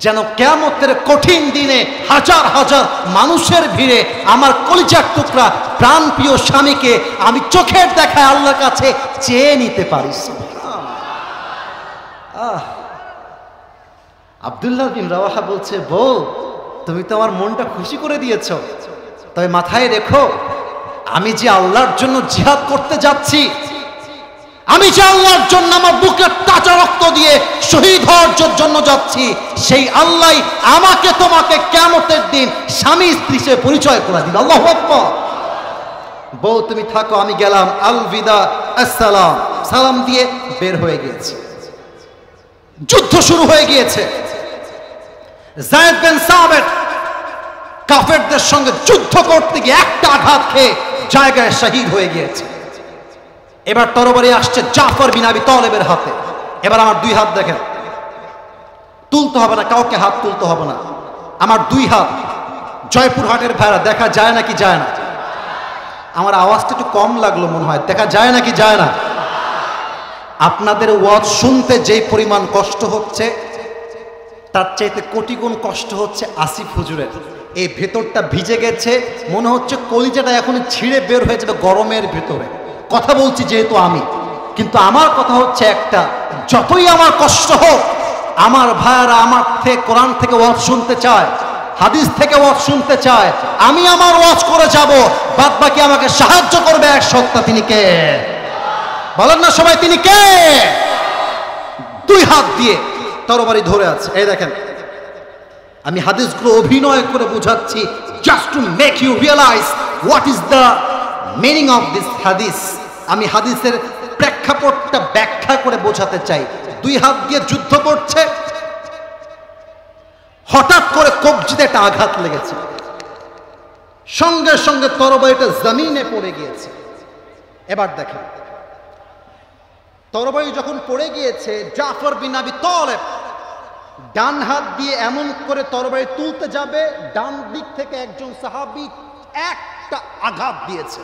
যেন কিয়ামতের কঠিন দিনে হাজার হাজার মানুষের ভিড়ে আমার কলিজার টুকরা প্রাণপ্রিয় স্বামীকে আমি চোখের দেখায় আল্লাহর কাছে চেয়ে নিতে পারি। আব্দুল্লাহ বিন রাওয়াহা বলছে, বউ তুমি তো আমার মনটা খুশি করে দিয়েছো, তবে মাথায় রেখো আমি যে আল্লাহর জন্য জিহাদ করতে যাচ্ছি, আমি যে আল্লাহর জন্য আমার বুকের তাজা রক্ত দিয়ে শহীদ হওয়ার জন্য যাচ্ছি, সেই আল্লাহ আমাকে তোমাকে কিয়ামতের দিন স্বামী স্ত্রী হিসেবে পরিচয় করে দিবে। আল্লাহু আকবার। বউ তুমি থাকো, আমি গেলাম, আলবিদা, আসসালাম, সালাম দিয়ে বের হয়ে গিয়েছে। যুদ্ধ শুরু হয়ে গিয়েছে। যায়েদ বিন সাবিত কাফেরদের সঙ্গে যুদ্ধ করতে গিয়ে একটা আঘাত খেয়ে জায়গায় শহীদ হয়ে গিয়েছে। এবার তরবারি আসছে জাফর বিন আবি তালেবের হাতে। এবার আমার দুই হাত দেখেন, তুলতে হবে না, কাউকে হাত তুলতে হবে না, আমার দুই হাত। জয়পুরহাটের ভাইরা দেখা যায় নাকি যায় না? আমার আওয়াজটা একটু কম লাগলো মনে হয়, দেখা যায় নাকি যায় না? আপনাদের ওয়াজ শুনতে যেই পরিমাণ কষ্ট হচ্ছে তার চাইতে কোটি গুণ কষ্ট হচ্ছে আসিফ হুজুরের। এই ভেতরটা ভিজে গেছে, মনে হচ্ছে কলিজাটা এখন ছিঁড়ে বের হয়ে যাবে গরমের ভেতরে। কথা বলছি যেহেতু আমি, কিন্তু আমার কথা হচ্ছে একটা, যতই আমার কষ্ট হোক, আমার ভাইয়ারা আমার থেকে কোরআন থেকে ওয়াজ শুনতে চায়, হাদিস থেকে ওয়াজ শুনতে চায়, আমি আমার ওয়াজ করে যাব, বাদ বাকি আমাকে সাহায্য করবে এক সত্তা। তিনি কে বলেন না সবাই, তিনি কে? দুই হাত দিয়ে তরবারি ধরে আছে। এই দেখেন, আমি হাদিসগুলো অভিনয় করে বোঝাচ্ছি, just to make you realize what is the meaning of this হাদিস। আমি হাদিসের প্রেক্ষাপটটা ব্যাখ্যা করে বোঝাতে চাই। দুই হাত দিয়ে যুদ্ধ করছে, হঠাৎ করে কবজিতে একটা আঘাত লেগেছে, সঙ্গে সঙ্গে তরবারিটা জমিনে পড়ে গিয়েছে। এবার দেখেন, তরবারি যখন পড়ে গিয়েছে, জাফর বিন আবি তালেব ডান হাত দিয়ে এমন করে তরবারি তুলতে যাবে, ডান দিক থেকে একজন সাহাবী একটা আঘাত দিয়েছে,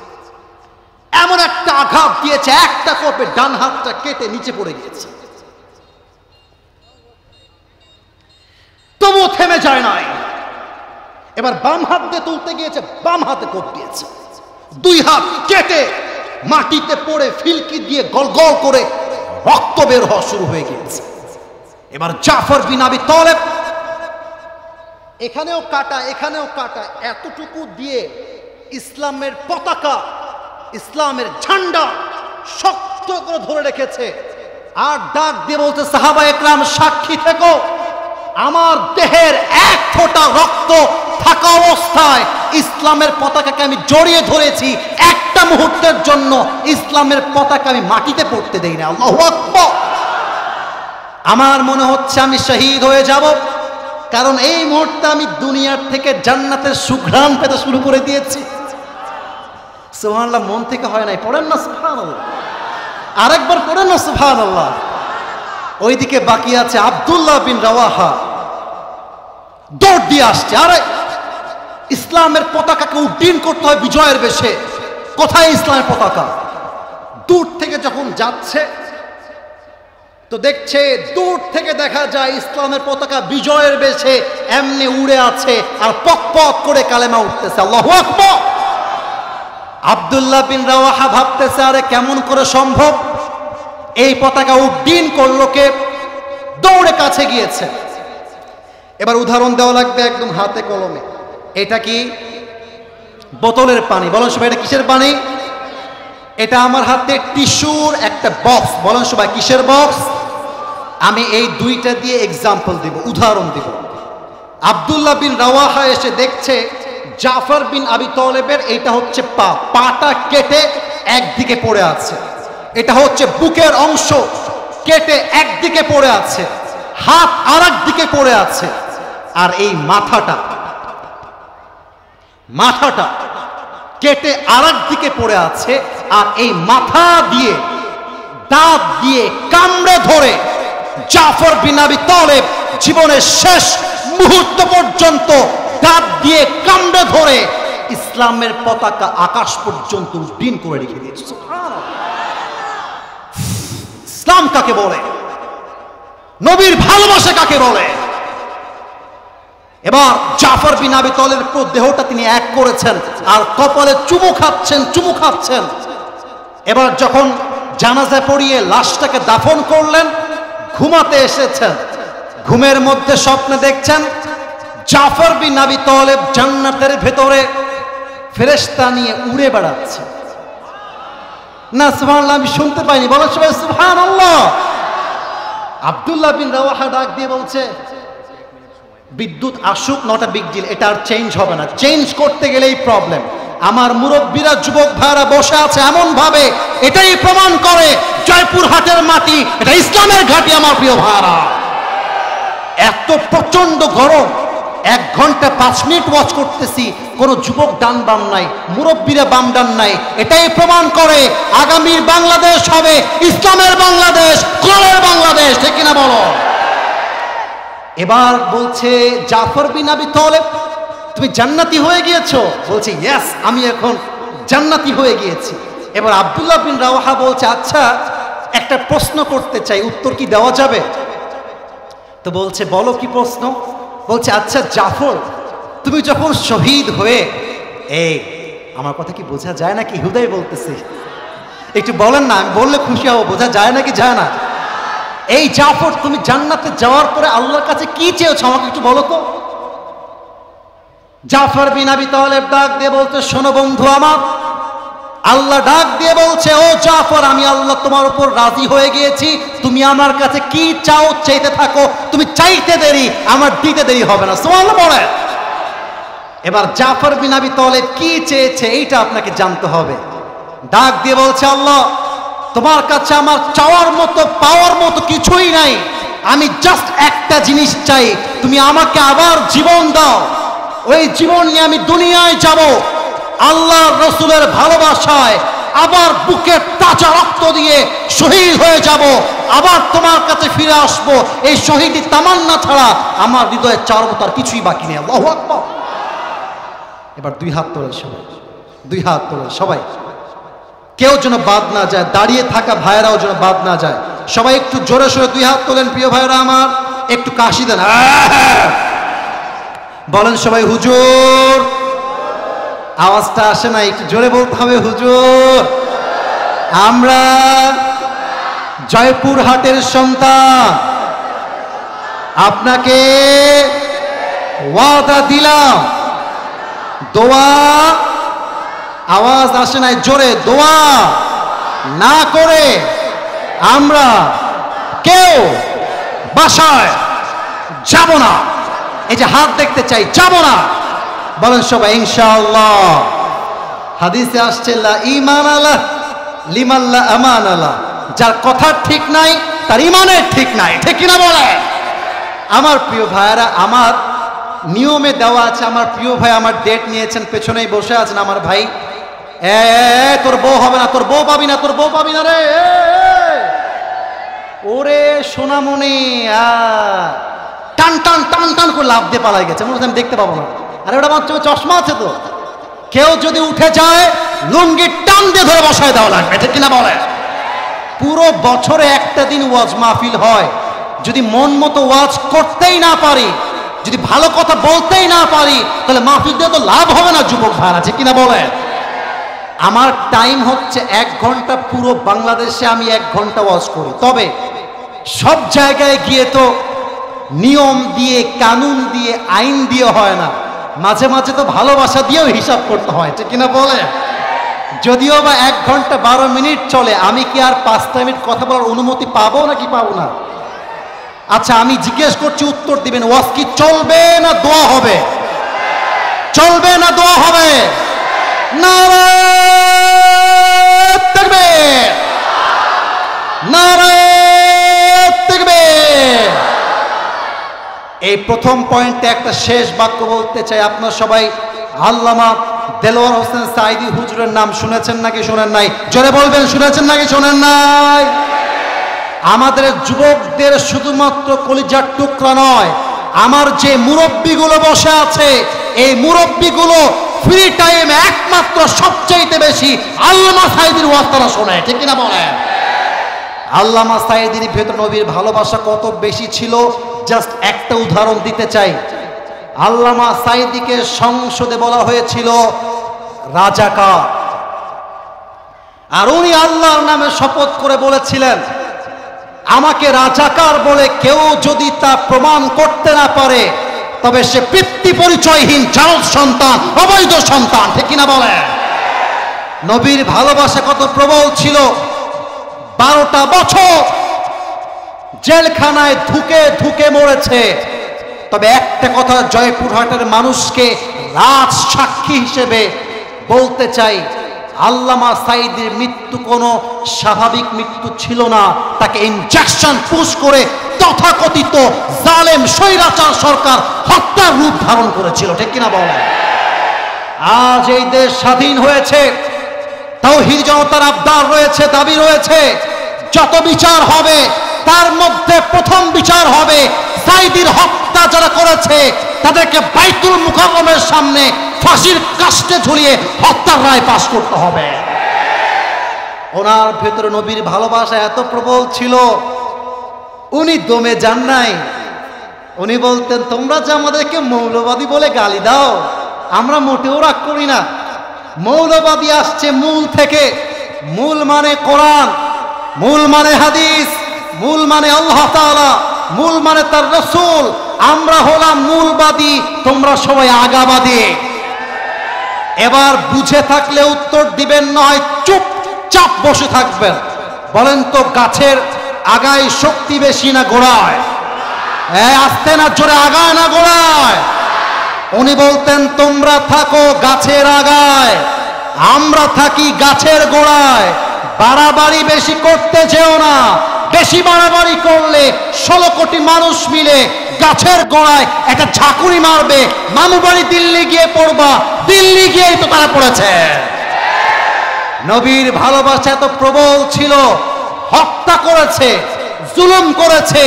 এমন একটা আঘাত দিয়েছে, একটা কোপে ডান হাতটা কেটে নিচে পড়ে গিয়েছে। তবুও থেমে যায় নাই। এবার বাম হাত দিয়ে তুলতে গিয়েছে, বাম হাতে কোপ দিয়েছে। দুই হাত কেটে মাটিতে পড়ে ফিলকি দিয়ে গল গল করে রক্ত বের হওয়া শুরু হয়ে গিয়েছে। এবার জাফর বিন আবি তালেব এখানেও কাটা, এখানেও কাটা, এতটুকু দিয়ে ইসলামের পতাকা, ইসলামের ঝান্ডা শক্ত করে ধরে রেখেছে। আর ডাক দিয়ে বলতে, সাহাবা একরাম সাক্ষী থেকো, আমার দেহের এক ফোঁটা রক্ত থাকা অবস্থায় ইসলামের পতাকাকে আমি জড়িয়ে ধরেছি, একটা মুহূর্তের জন্য ইসলামের পতাকা আমি মাটিতে পড়তে দেই না। আল্লাহু আকবার। আমার মনে হচ্ছে আমি শহীদ হয়ে যাব, কারণ এই মুহূর্তে আমি দুনিয়ার থেকে জান্নাতের সুঘ্রাণ পেতে শুরু করে দিয়েছি। সুবহানাল্লাহ, মন থেকে হয় নাই, পড়েন না সুবহানাল্লাহ, আরেকবার পড়েন না সুবহানাল্লাহ। ওইদিকে বাকি আছে আব্দুল্লাহ বিন রাওয়াহা, দৌড় দিয়ে আসছে। আরে ইসলামের পতাকাকে উড্ডীন করতে হয় বিজয়ের বেশে, কোথায় ইসলামের পতাকা? দূর থেকে যখন যাচ্ছে তো দেখছে, দূর থেকে দেখা যায় ইসলামের পতাকা বিজয়ের বেশে এমনি উড়ে আছে, আর পক পক করে কালেমা উঠতেছে। আল্লাহু আকবার। আব্দুল্লাহ বিন রাওয়াহা ভাবতেছে, আরে কেমন করে সম্ভব? এই পতাকা উড্ডীন করলো কে? দৌড়ে কাছে গিয়েছে। এবার উদাহরণ দেওয়া লাগবে একদম হাতে কলমে। এটা কি? বোতলের পানি। বলেন সবাই, এটা কিসের পানি? এটা আমার হাতে টিস্যুর একটা বক্স। বলেন সবাই, কিসের বক্স? আমি এই দুইটা দিয়ে এক্সাম্পল দিব, উদাহরণ দিব। আব্দুল্লাহ বিন রাওয়াহা এসে দেখছে জাফর বিন আবি তালেবের এটা হচ্ছে পা, পাটা কেটে একদিকে পড়ে আছে। এটা হচ্ছে বুকের অংশ, কেটে একদিকে পড়ে আছে, হাত আর একদিকে পড়ে আছে। আর এই মাথাটা কেটে আর একদিকে পড়ে আছে। আর এই মাথা দিয়ে দাঁত দিয়ে কামড়ে ধরে জাফর বিন আবি তালেব জীবনের শেষ মুহূর্ত পর্যন্ত দাঁত দিয়ে কামড়ে ধরে ইসলামের পতাকা আকাশ পর্যন্ত উড্ডীন করে রেখে দিয়েছে। ইসলাম কাকে বলে? নবীর ভালোবাসা কাকে বলে? এবার জাফর বিন আবি তালেবের পুরো দেহটা তিনি এক করেছেন আর কপালে চুমু খাচ্ছেন। এবার যখন জানাজায় পড়িয়ে লাশটাকে দাফন করলেন, ঘুমাতে এসেছেন, ঘুমের মধ্যে স্বপ্নে দেখছেন জাফর বিন আবি তালেব জান্নাতের ভেতরে ফেরেশতা নিয়ে উড়ে বেড়াচ্ছে। না সুবহানাল্লাহ, আমি শুনতে পাইনি, বলো সবাই সুবহানাল্লাহ। আব্দুল্লাহ বিন রাওয়াহা ডাক দিয়ে বলছে, বিদ্যুৎ আসুক নট আ বিগ ডিল, এটা আর চেঞ্জ হবে না, চেঞ্জ করতে গেলেই প্রবলেম। আমার মুরব্বীরা, যুবক ভাইরা বসে আছে এমন ভাবে, এটাই প্রমাণ করে জয়পুরহাটের মাটি এটা ইসলামের ঘাঁটি। আমার প্রিয় ভাইরা, এত প্রচন্ড গরম, 1 ঘন্টা 5 মিনিট ওয়াচ করতেছি, কোন যুবক ডান বাম নাই, মুরব্বীরা বাম ডান নাই। এটাই প্রমাণ করে আগামীর বাংলাদেশ হবে ইসলামের বাংলাদেশ, কোরআনের বাংলাদেশ, ঠিক কিনা বলো? এবার বলছে জাফর বিন আবি তালেব, তুমি জান্নাতি হয়ে গিয়েছো? বলছে ইয়েস, আমি এখন জান্নাতি হয়ে গিয়েছি। এবার আব্দুল্লাহ বিন রাওয়াহা বলছে, আচ্ছা একটা প্রশ্ন করতে চাই, উত্তর কি দেওয়া যাবে? তো বলছে বলো কি প্রশ্ন? বলছে আচ্ছা জাফর, তুমি যখন শহীদ হয়ে, আমার কথা কি বোঝা যায় নাকি? হুদাই বলতেছে, একটু বলেন না, আমি বললে খুশি হব। বোঝা যায় নাকি যায় না? এই জাফর, তুমি জান্নাতে যাওয়ার পরে আল্লাহর কাছে কি চেয়েছো আমাকে একটু বলো তো। জাফর বিন আবি তালেব ডাক দিয়ে বলতে, শোনো বন্ধু আমার, আল্লাহ ডাক দিয়ে বলছে, ও জাফর, আমি আল্লাহ তোমার উপর রাজি হয়ে গিয়েছি, তুমি আমার কাছে কি চাও চাইতে থাকো, তুমি চাইতে দেরি, আমার দিতে দেরি হবে না। সুবহানাল্লাহ বলে। এবার জাফর বিন আবি তালেব কি চেয়েছে এইটা আপনাকে জানতে হবে। ডাক দিয়ে বলছে, আল্লাহ তোমার কাছে আমার চাওয়ার মতো পাওয়ার মতো কিছুই নাই, আমি জাস্ট একটা জিনিস চাই, তুমি আমাকে আবার জীবন দাও, ওই জীবন নিয়ে আমি দুনিয়ায় যাব, আল্লাহ রসুলের ভালোবাসায় আবার বুকের তাজা রক্ত দিয়ে শহীদ হয়ে যাব, আবার তোমার কাছে ফিরে আসবো। এই শহীদি তামান্না ছাড়া আমার হৃদয়ে চাওয়ার মতো আর কিছুই বাকি নেই। আল্লাহু আকবার। এবার 2 হাত তোলেন সবাই, 2 হাত তোলেন সবাই, কেউ যেন বাদ না যায়, দাঁড়িয়ে থাকা ভাইয়েরাও যেন বাদ না যায়। সবাই একটু জোরে সোরে 2 হাত তোলেন প্রিয় ভাইয়েরা আমার, একটু কাশি দেন, বলেন সবাই হুজুর। আওয়াজটা আসে না, একটু জোরে বলতে হবে হুজুর। আমরা জয়পুরহাটের সন্তান, আপনাকে ওয়াদা দিলাম, দোয়া, আওয়াজ আসে নাই, জোরে, দোয়া না করে আমরা কেউ বাসায় যাব না। এই যে হাত দেখতে চাই, যাব না, বলেন সবাই ইনশাআল্লাহ। হাদিসে আসছে লা ঈমান আলা লিমান লা আমান আলা, যার কথা ঠিক নাই তার ঈমানের ঠিক নাই, ঠিক কিনা বলে? আমার প্রিয় ভাইরা, আমার নিয়মে দেওয়া আছে, আমার প্রিয় ভাই আমার ডেট নিয়েছেন, পেছনেই বসে আছেন আমার ভাই, তোর বউ হবে না, তোর বউ পাবি না, তোর বউ পাবি না রে, ওরে সোনামণি, টান টান টান টান করে লাফ দিয়ে পালাই গেছে, মনে হচ্ছে আমি দেখতে পাবো না। আরে ওটা আমার চশমা আছে তো, কেউ যদি উঠে যায় লুঙ্গি টান দিয়ে ধরে বসায় দেওয়া লাগবে, ঠিক কিনা বলে? পুরো বছরে একটা দিন ওয়াজ মাহফিল হয়, যদি মন মতো ওয়াজ করতেই না পারি, যদি ভালো কথা বলতেই না পারি, তাহলে মাহফিল দিয়ে তো লাভ হবে না যুবক ভাইরা, ঠিক কিনা বলে? আমার টাইম হচ্ছে 1 ঘন্টা, পুরো বাংলাদেশে আমি 1 ঘন্টা ওয়াজ করি, তবে সব জায়গায় গিয়ে তো নিয়ম দিয়ে, কানুন দিয়ে, আইন দিয়ে হয় না, মাঝে মাঝে তো ভালোবাসা দিয়েও হিসাব করতে হয়, ঠিক কিনা বলে? যদিও বা 1 ঘন্টা 12 মিনিট চলে, আমি কি আর 5 মিনিট কথা বলার অনুমতি পাবো নাকি পাবো না? আচ্ছা আমি জিজ্ঞেস করছি, উত্তর দিবেন, ওয়াজ কি চলবে না দোয়া হবে? চলবে না দোয়া হবে? নারে তাকবীর, নারে তাকবীর। এই প্রথম পয়েন্টে একটা শেষ বাক্য বলতে চাই। আপনারা সবাই আল্লামা দেলোয়ার হোসেন সাঈদী হুজুরের নাম শুনেছেন নাকি শোনেন নাই? জোরে বলবেন, শুনেছেন নাকি শোনেন নাই? আমাদের যুবকদের শুধুমাত্র কলিজার টুকরা নয়, আমার যে মুরব্বীগুলো বসে আছে, এই মুরব্বীগুলো ফ্রি টাইম একমাত্র সবচাইতে বেশি আল্লামা সাঈদীর ওয়াজ তারা শোনে, ঠিক কিনা বলেন? আল্লামা সাঈদীর ভেতর নবীর ভালোবাসা কত বেশি ছিল, জাস্ট একটা উদাহরণ দিতে চাই। আল্লামা সাঈদীকে সংসদে বলা হয়েছিল রাজাকার, আর উনি আল্লাহর নামে শপথ করে বলেছিলেন, আমাকে রাজাকার বলে কেউ যদি তা প্রমাণ করতে না পারে তবে সে পিতৃ পরিচয়হীন জারজ সন্তান, অবৈধ সন্তান। ঠিক কিনা বলে? নবীর ভালোবাসা কত প্রবল ছিল। 12টা বছর জেলখানায় ধুকে ধুকে মরেছে। তবে একটা কথা জয়পুরহাটের মানুষকে রাজ সাক্ষী হিসেবে বলতে চাই, আল্লামা সাঈদীর মৃত্যু কোনো স্বাভাবিক মৃত্যু ছিল না। তাকে ইনজেকশন পুশ করে তথাকথিত জালেম স্বৈরাচার সরকার হত্যার রূপ ধারণ করেছিল। ঠিক কিনা বলেন? আজ এই দেশ স্বাধীন হয়েছে, তাওহীদ জনতার আবদার রয়েছে, দাবি রয়েছে, যত বিচার হবে তার মধ্যে প্রথম বিচার হবে সাঈদীর হত্যা যারা করেছে তাদেরকে বাইতুল মুকাররমের সামনে ফাঁসির কাস্টে ঝুলিয়ে হত্যার রায় পাশ করতে হবে। ওনার ভেতরে নবীর ভালোবাসা এত প্রবল ছিল, উনি দমে যান নাই। উনি বলতেন, তোমরা যে আমাদেরকে মৌলবাদী বলে গালি দাও, আমরা মোটেও রাগ করি না। মৌলবাদী আসছে মূল থেকে। মূল মানে কোরআন, মূল মানে হাদিস, মূল মানে আল্লাহ তাআলা, মূল মানে তার রাসূল। আমরা হলাম মূলবাদী, তোমরা সবাই আগাবাদী। এবার বুঝে থাকলে উত্তর দিবেন, নয় চুপচাপ বসে থাকবেন। বলেন তো, গাছের আগায় শক্তি বেশি না গোড়ায়? আস্তে না জোরে, আগায় না গোড়ায়? উনি বলতেন, তোমরা থাকো গাছের আগায়, আমরা থাকি গাছের গোড়ায়। বাড়াবাড়ি বেশি করতে যেও না, বেশি বাড়াবাড়ি করলে 16 কোটি মানুষ মিলে গাছের গোড়ায় একটা ঝাঁকুনি মারবে, মামু বাড়ি দিল্লি গিয়ে পড়বা, দিল্লি গিয়েই তো তারা পড়েছে। নবীর ভালোবাসা এত প্রবল ছিল, হত্যা করেছে, জুলুম করেছে,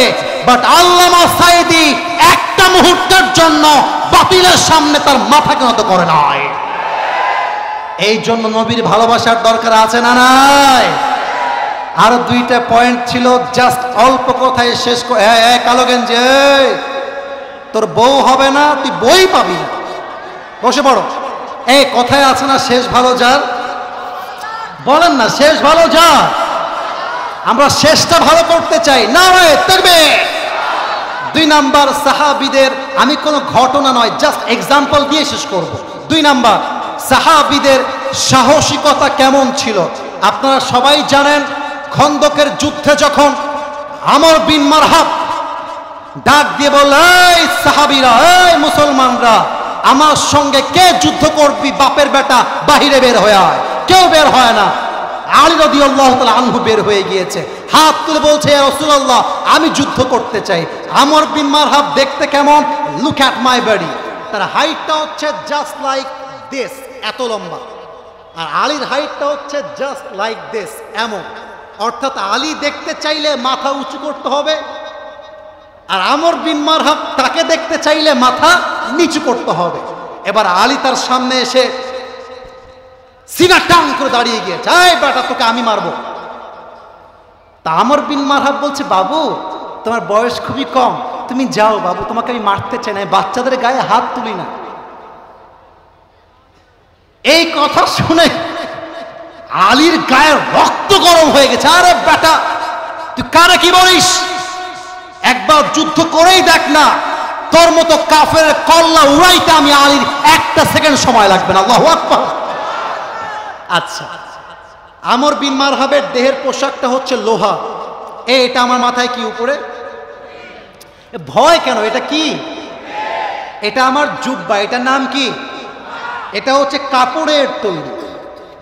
বাট আল্লামা সাঈদী একটা মুহূর্তের জন্য বাতিলের সামনে তার মাথাকে নত করে নাই। এই জন্য নবীর ভালোবাসার দরকার আছে না নাই? আরো 2টা পয়েন্ট ছিল, জাস্ট অল্প কথায় শেষ করে। কালো গেঞ্জি, তোর বউ হবে না, তুই বই পাবি না, বসে পড়ো। এই কথায় আছে না, শেষ ভালো যার? বলেন না, শেষ ভালো যার। আমরা শেষটা ভালো করতে চাই। না হয় তরবে 2 নাম্বার, সাহাবীদের, আমি কোনো ঘটনা নয়, জাস্ট এক্সাম্পল দিয়ে শেষ করব। 2 নাম্বার, সাহাবীদের সাহসিকতা কেমন ছিল আপনারা সবাই জানেন। খন্দকের যুদ্ধে যখন আমর বিন মারহাব ডাক দিয়ে বলল, এই সাহাবীরা, এই মুসলমানরা, আমার সঙ্গে কে যুদ্ধ করবি? বাপের বেটা বাহিরে বের হয়ে আয়। কেউ বের হয় না। আলী রাদিয়াল্লাহু তাআলা আনহু বের হয়ে গিয়েছে, হাত তুলে বলছে, ইয়া রাসূলুল্লাহ, আমি যুদ্ধ করতে চাই। আমর বিন মারহাব দেখতে কেমন? Look at my body. তার হাইটটা হচ্ছে জাস্ট লাইক দিস, এত লম্বা, আর আলীর হাইটটা হচ্ছে জাস্ট লাইক দিস, এমন। অর্থাৎ আলী দেখতে চাইলে মাথা উঁচু করতে হবে, আর আমর বিন মারহাব তাকে দেখতে চাইলে মাথা নিচু করতে হবে। এবার আলী তার সামনে এসে সিনা টান করে দাঁড়িয়ে গিয়েছে, এই বেটা, তোকে আমি মারবো। তা আমর বিন মারহাব বলছে, বাবু, তোমার বয়স খুবই কম, তুমি যাও বাবু, তোমাকে আমি মারতে চাই না, বাচ্চাদের গায়ে হাত তুলি না। এই কথা শুনে আলীর গায়ে রক্ত গরম হয়ে গেছে। আরে বেটা, তুই কারে কি বলিস? একবার যুদ্ধ করেই দেখ না, তোর মতো কাফের কল্লা উড়াইতে আমি আলীর 1 সেকেন্ড সময় লাগবে না। আল্লাহু আকবার। আচ্ছা, আমর বিন মারহাবের দেহের পোশাকটা হচ্ছে লোহা। এটা আমার মাথায় কি উপরে? ভয় কেন? এটা কি? এটা আমার জুব্বা। এটার নাম কি? এটা হচ্ছে কাপড়ের তৈরি।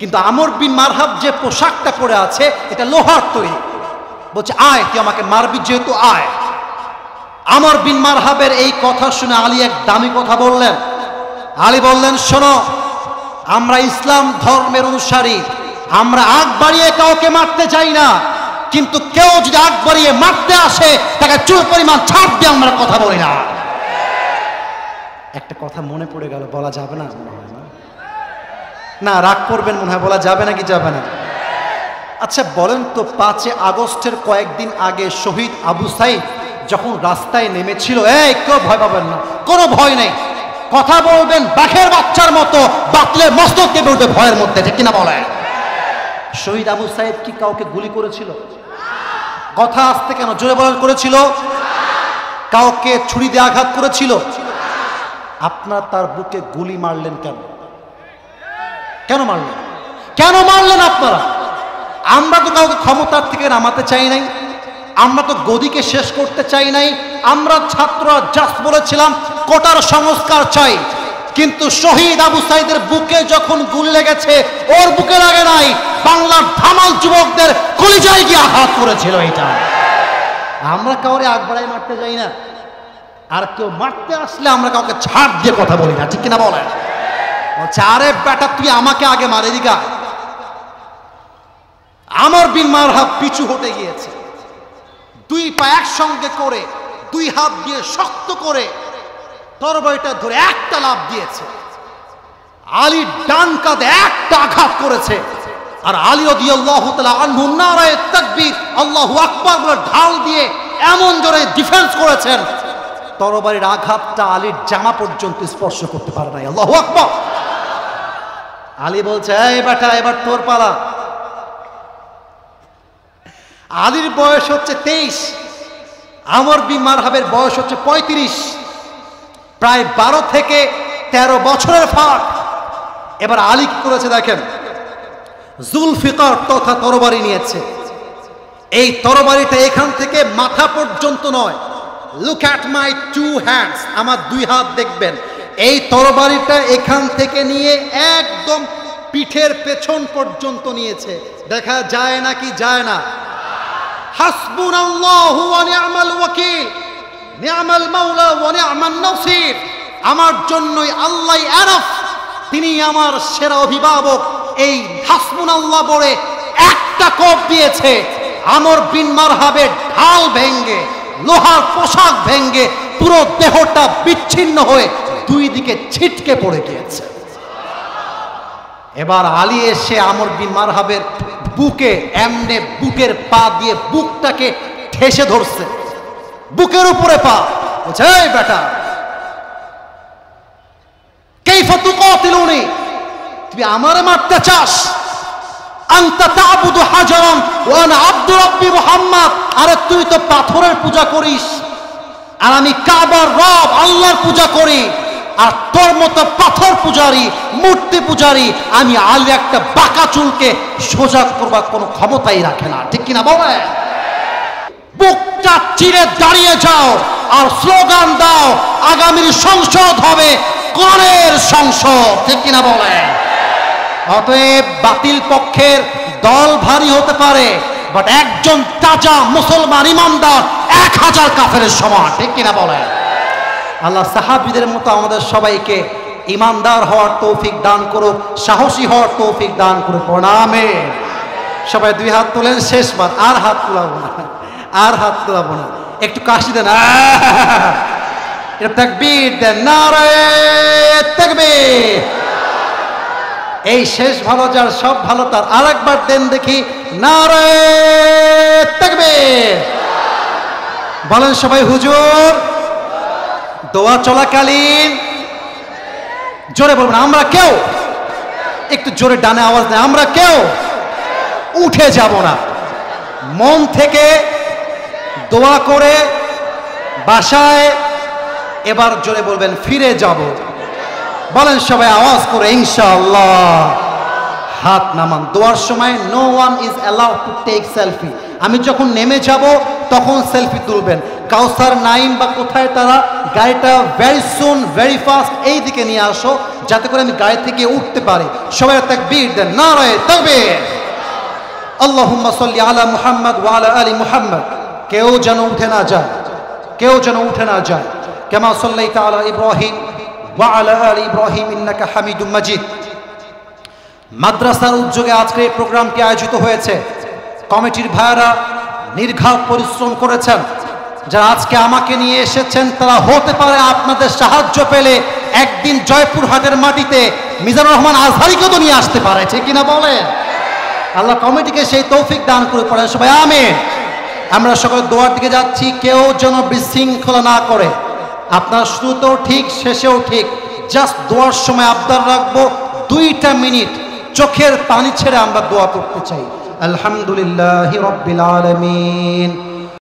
কিন্তু আমর বিন মারহাব যে পোশাকটা পরে আছে এটা লোহার তৈরি। বলছে, আয়, তুই আমাকে মারবি যেহেতু, আয়। আমর বিন মারহাবের এই কথা শুনে আলী এক দামি কথা বললেন। আলী বললেন, শোনো, আমরা ইসলাম ধর্মের অনুসারী, আমরা আগ বাড়িয়ে কাউকে মারতে চাই না, কিন্তু কেউ যদি আগ বাড়িয়ে মারতে আসে তাকে চুল পরিমাণ ছাড় দিয়ে আমরা কথা বলি না। একটা কথা মনে পড়ে গেল, বলা যাবে না? না, রাগ করবেন মনে হয়, বলা যাবে নাকি যাবে না? আচ্ছা বলেন তো, 5 আগস্টের কয়েকদিন আগে শহীদ আবু সাইদ যখন রাস্তায় নেমেছিল, কেউ ভয় পাবেন না, কোনো ভয় নেই, কথা বলবেন বাঘের বাচ্চার মতো, বাতলে মস্তক কেঁপে উঠবে ভয়ের মধ্যে, ঠিক কিনা বলেন? শহীদ আবু সাইদ কি কাউকে গুলি করেছিল? কথা আসতে কেন, জোরে বলার করেছিল? কাউকে ছুরি দিয়ে আঘাত করেছিল? আপনার তার বুকে গুলি মারলেন কেন? কেন মারলেন? কেন মারলেন আপনারা? আমরা তো কাউকে ক্ষমতার থেকে নামাতে চাই নাই, আমরা তো গদিকে শেষ করতে চাই নাই। আমরা ছাত্ররা জাস্ট বলেছিলাম কোটার সংস্কার চাই। কিন্তু শহীদ আবু সাইদের বুকে যখন গুলি লেগেছে, ওর বুকে লাগে নাই, বাংলার ধামাল যুবকদের কলিজায় গিয়ে আঘাত করেছিল। এটা আমরা কাউরে আগ বাড়াই মারতে যাই না, আর কেউ মারতে আসলে আমরা কাউকে ছাড় দিয়ে কথা বলি না, ঠিক কিনা বলেন? বলছে আরে বেটা তুই আমাকে আগে মারে দিকা। আমর বিন মারহাব পিছু হতে গিয়েছে, দুই পা একসঙ্গে করে দুই হাত দিয়ে শক্ত করে তরবারিটা ধরে একটা লাফ দিয়েছে। আলী ডান কাঁধে একটা আঘাত করেছে, আর আলী রাদিয়াল্লাহু তাআলা আনহু নারায়ে তাকবীর আল্লাহু আকবার বলে ঢাল দিয়ে এমন জোরে ডিফেন্স করেছেন, তরবারির আঘাতটা আলীর জামা পর্যন্ত স্পর্শ করতে পারে নাই। আল্লাহু আকবার। আলী বলছে এই বেটা এবার তোর পালা। আলীর বয়স হচ্ছে 23, আমর বিন মারহাবের বয়স হচ্ছে 35, প্রায় 12 থেকে 13 বছরের ফাঁক। এবার আলী কি করেছে দেখেন, জুলফিকার তথা তরবারি নিয়েছে। এই তরবারিটা এখান থেকে মাথা পর্যন্ত নয়, look at my two hands, আমার দুই হাত দেখবেন। এই তরবারিটা এখান থেকে নিয়ে একদম পিঠের পেছন পর্যন্ত নিয়েছে। দেখা যায় নাকি যায় না? হাসবুনাল্লাহু ওয়া নি'মাল ওয়াকিল, নি'মাল মাওলা ওয়া নি'মান নাসির। আমার জন্যই আল্লাহ এনাফ, তিনি আমার সেরা অভিভাবক। এই হাসবুনাল্লাহ বলে একটা কোপ দিয়েছে, আমর বিন মারহাবের ঢাল ভেঙ্গে, লোহার পোশাক ভেঙ্গে পুরো দেহটা বিচ্ছিন্ন হয়ে দুই দিকে ছিটকে পড়ে গিয়েছে। এবার আলী এসে আমর বিন মারহাবের বুকে এমনে বুকের পা দিয়ে বুকটাকে ঠেসে ধরছে, বুকের উপরে পা। বলছে এই বেটা কাইফা তুকাতিলুনি, তুই আমারে মারতে চাস? আনতা তা'বুদু হাজারান ওয়া আনা আব্দু রাব্বি মুহাম্মদ। আরে তুই তো পাথরের পূজা করিস, আর আমি কাবার রব আল্লাহর পূজা করি। আর তোর মতো পাথর পূজারি, মূর্তি পূজারি আমি আলী একটা বাঁকা চুলকে সোজা করবার কোনো ক্ষমতাই রাখে না, ঠিক কিনা বলে? বুকটা চিরে দাঁড়িয়ে যাও আর স্লোগান দাও আগামীর সংসদ হবে কোরআনের সংসদ, ঠিক কিনা বলে? অতএব বাতিল পক্ষের দল ভারী হতে পারে, বাট একজন তাজা মুসলমান ইমানদার 1000 কাফেরের সমান, ঠিক কিনা বলে? আল্লাহ সাহাবীদের মতো আমাদের সবাইকে ইমানদার হওয়ার তৌফিক দান করুক, সাহসী হওয়ার তৌফিক দান করুক। প্রণামে সবাই দুই হাত তোলেন, শেষবার আর হাত তোলাবো না, আর হাত তোলাবো না, একটু কাশি দেন, তাকবীর দেন, নারায়ে তাকবীর। এই শেষ ভালো যার, সব ভালো তার, আরেকবার দেন দেখি, নারায়ে তাকবীর। বলেন সবাই হুজুর। দোয়া চলাকালীন জোরে বলবেন আমরা কেউ, একটু জোরে ডানে আওয়াজ দেয়, আমরা কেউ উঠে যাব না। মন থেকে দোয়া করে বাসায় এবার জোরে বলবেন ফিরে যাব। বলেন সবাই আওয়াজ করে ইনশাআল্লাহ। হাত নামান। দোয়ার সময় no one is allowed to take selfie. আমি যখন নেমে যাব তখন সেলফি তুলবেন। কাউসার, নাইম বা কোথায় তারা, গাড়িটা ভেরি সুন ভেরি ফাস্ট এই দিকে নিয়ে আসো, যাতে করে আমি গাড়ি থেকে উঠতে পারি। সবাই তাকবীর দেন, নারায়ে তাকবীর। আল্লাহুম্মা সাল্লি আলা মুহাম্মদ ওয়া আলা আলি মুহাম্মদ। কেউ যেন উঠে না যায়, কেউ যেন উঠে না যায়। কামা সাল্লাইতা আলা ইব্রাহিম ওয়া আলা আলি ইব্রাহিম ইন্নাকা হামিদুম মাজিদ। মাদ্রাসার উদ্যোগে আজকে এই প্রোগ্রামটি আয়োজিত হয়েছে। কমিটির ভাইয়েরা নির্ঘাত পরিশ্রম করেছেন। যারা আজকে আমাকে নিয়ে এসেছেন তারা হতে পারে আপনাদের সাহায্য পেলে একদিন জয়পুরহাটের মাটিতে মিজানুর রহমান আজহারিকেও তো নিয়ে আসতে পারে, ঠিক কিনা বলেন? আল্লাহ কমিটিকে সেই তৌফিক দান করে পড়েন সবাই আমিন। আমরা সকলে দোয়ার দিকে যাচ্ছি, কেউ যেন বিশৃঙ্খলা না করে। আপনার শুরুতেও ঠিক শেষেও ঠিক, জাস্ট দোয়ার সময় আবদার রাখবো 2টা মিনিট চোখের পানি ছেড়ে আমরা দোয়া করতে চাই। আলহামদুলিল্লাহি রাব্বিল আলামিন।